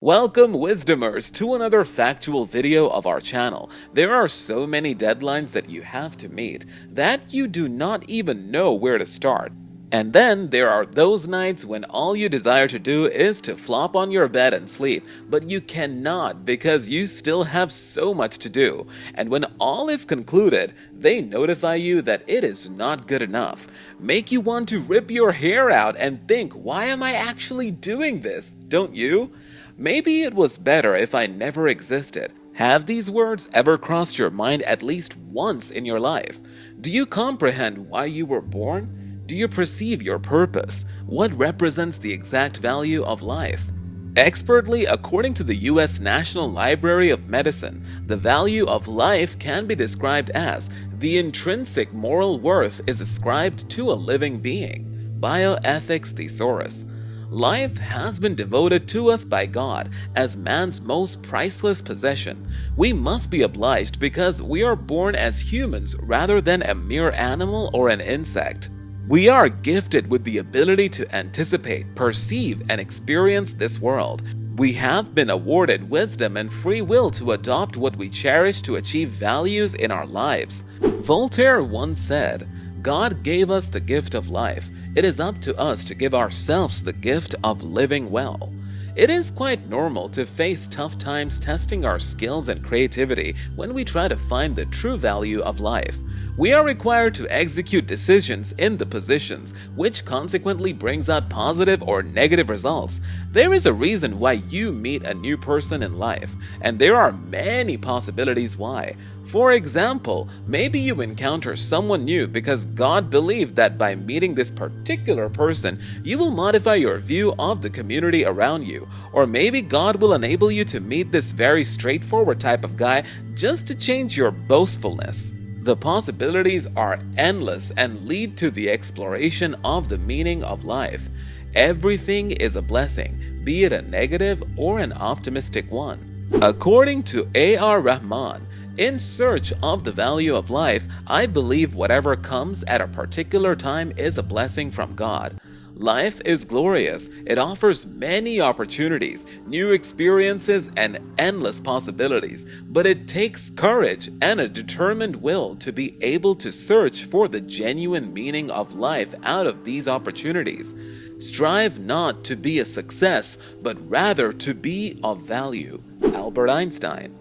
Welcome, Wisdomers, to another factual video of our channel. There are so many deadlines that you have to meet that you do not even know where to start. And then there are those nights when all you desire to do is to flop on your bed and sleep, but you cannot because you still have so much to do. And when all is concluded, they notify you that it is not good enough, make you want to rip your hair out and think, why am I actually doing this? Don't you? Maybe it was better if I never existed. Have these words ever crossed your mind at least once in your life? Do you comprehend why you were born? Do you perceive your purpose? What represents the exact value of life? Expertly, according to the U.S. National Library of Medicine, the value of life can be described as the intrinsic moral worth is ascribed to a living being. Bioethics Thesaurus. Life has been devoted to us by God as man's most priceless possession. We must be obliged because we are born as humans rather than a mere animal or an insect. We are gifted with the ability to anticipate, perceive, and experience this world. We have been awarded wisdom and free will to adopt what we cherish to achieve values in our lives. Voltaire once said, "God gave us the gift of life. It is up to us to give ourselves the gift of living well." It is quite normal to face tough times testing our skills and creativity when we try to find the true value of life. We are required to execute decisions in the positions, which consequently brings out positive or negative results. There is a reason why you meet a new person in life, and there are many possibilities why. For example, maybe you encounter someone new because God believed that by meeting this particular person, you will modify your view of the community around you. Or maybe God will enable you to meet this very straightforward type of guy just to change your boastfulness. The possibilities are endless and lead to the exploration of the meaning of life. Everything is a blessing, be it a negative or an optimistic one. According to A.R. Rahman, in search of the value of life, I believe whatever comes at a particular time is a blessing from God. Life is glorious. It offers many opportunities, new experiences, and endless possibilities. But it takes courage and a determined will to be able to search for the genuine meaning of life out of these opportunities. Strive not to be a success, but rather to be of value. Albert Einstein.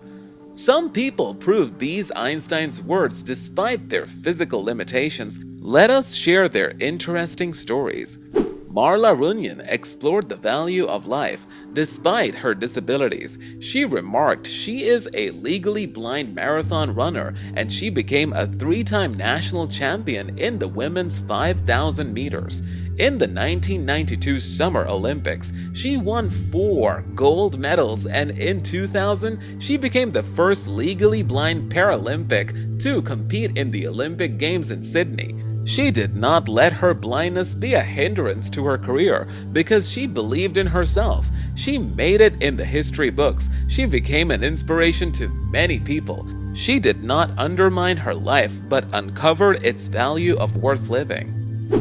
Some people prove these Einstein's words despite their physical limitations. Let us share their interesting stories. Marla Runyan explored the value of life despite her disabilities. She remarked she is a legally blind marathon runner and she became a 3-time national champion in the women's 5,000 meters. In the 1992 Summer Olympics, she won 4 gold medals, and in 2000, she became the first legally blind Paralympic to compete in the Olympic Games in Sydney. She did not let her blindness be a hindrance to her career because she believed in herself. She made it in the history books. She became an inspiration to many people. She did not undermine her life but uncovered its value of worth living.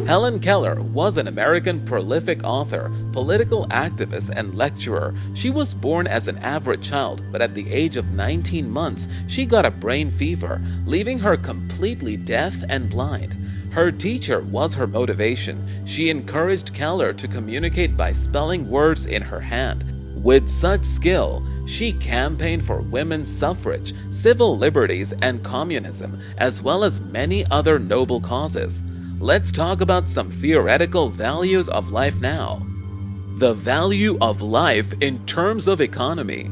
Helen Keller was an American prolific author, political activist, and lecturer. She was born as an average child, but at the age of 19 months, she got a brain fever, leaving her completely deaf and blind. Her teacher was her motivation. She encouraged Keller to communicate by spelling words in her hand. With such skill, she campaigned for women's suffrage, civil liberties, and communism, as well as many other noble causes. Let's talk about some theoretical values of life now. The value of life in terms of economy.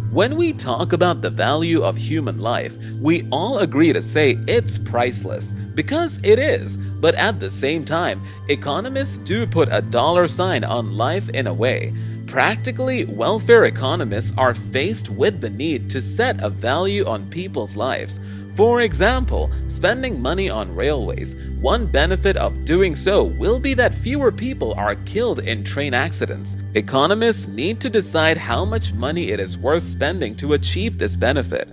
When we talk about the value of human life, we all agree to say it's priceless, because it is, but at the same time, economists do put a dollar sign on life in a way. Practically, welfare economists are faced with the need to set a value on people's lives. For example, spending money on railways. One benefit of doing so will be that fewer people are killed in train accidents. Economists need to decide how much money it is worth spending to achieve this benefit.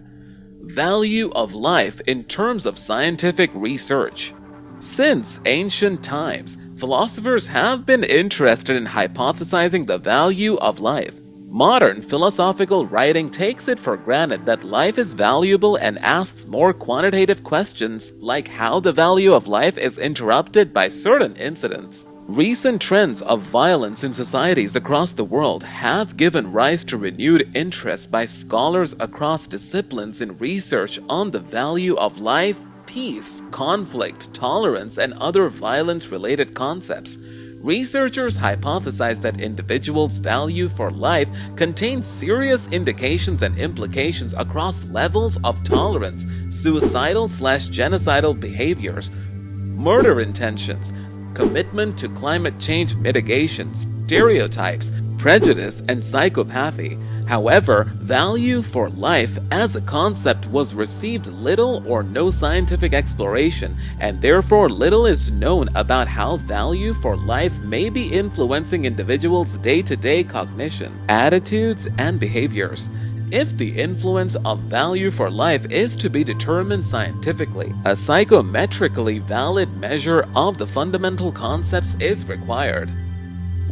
Value of life in terms of scientific research. Since ancient times, philosophers have been interested in hypothesizing the value of life. Modern philosophical writing takes it for granted that life is valuable and asks more quantitative questions like how the value of life is interrupted by certain incidents. Recent trends of violence in societies across the world have given rise to renewed interest by scholars across disciplines in research on the value of life, peace, conflict, tolerance, and other violence-related concepts. Researchers hypothesize that individuals' value for life contains serious indications and implications across levels of tolerance, suicidal/genocidal behaviors, murder intentions, commitment to climate change mitigation, stereotypes, prejudice, and psychopathy. However, value for life as a concept was received little or no scientific exploration, and therefore little is known about how value for life may be influencing individuals' day-to-day cognition, attitudes, and behaviors. If the influence of value for life is to be determined scientifically, a psychometrically valid measure of the fundamental concepts is required.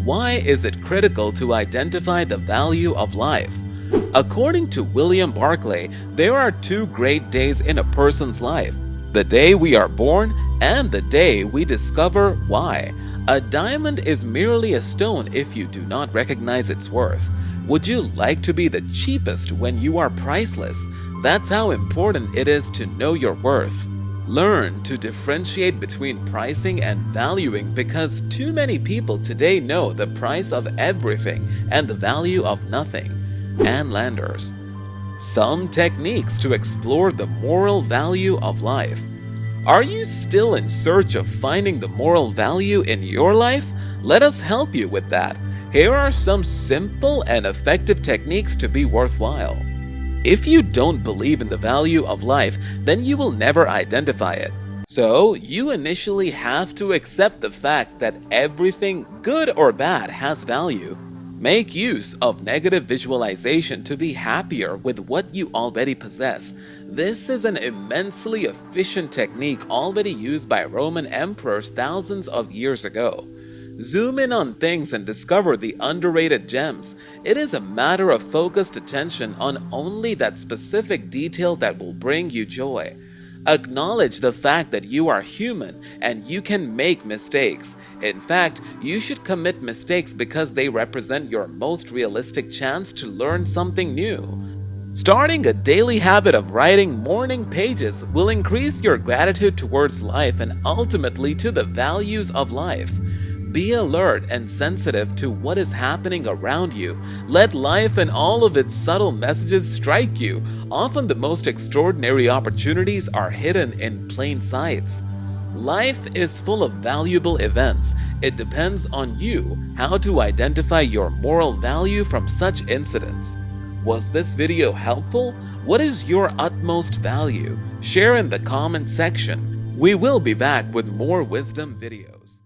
Why is it critical to identify the value of life? According to William Barclay, there are two great days in a person's life: the day we are born and the day we discover why. A diamond is merely a stone if you do not recognize its worth. Would you like to be the cheapest when you are priceless? That's how important it is to know your worth. Learn to differentiate between pricing and valuing, because too many people today know the price of everything and the value of nothing. And Landers. Some techniques to explore the moral value of life. Are you still in search of finding the moral value in your life? Let us help you with that. Here are some simple and effective techniques to be worthwhile. If you don't believe in the value of life, then you will never identify it. So, you initially have to accept the fact that everything, good or bad, has value. Make use of negative visualization to be happier with what you already possess. This is an immensely efficient technique already used by Roman emperors thousands of years ago. Zoom in on things and discover the underrated gems. It is a matter of focused attention on only that specific detail that will bring you joy. Acknowledge the fact that you are human and you can make mistakes. In fact, you should commit mistakes because they represent your most realistic chance to learn something new. Starting a daily habit of writing morning pages will increase your gratitude towards life and ultimately to the values of life. Be alert and sensitive to what is happening around you. Let life and all of its subtle messages strike you. Often the most extraordinary opportunities are hidden in plain sight. Life is full of valuable events. It depends on you how to identify your moral value from such incidents. Was this video helpful? What is your utmost value? Share in the comment section. We will be back with more wisdom videos.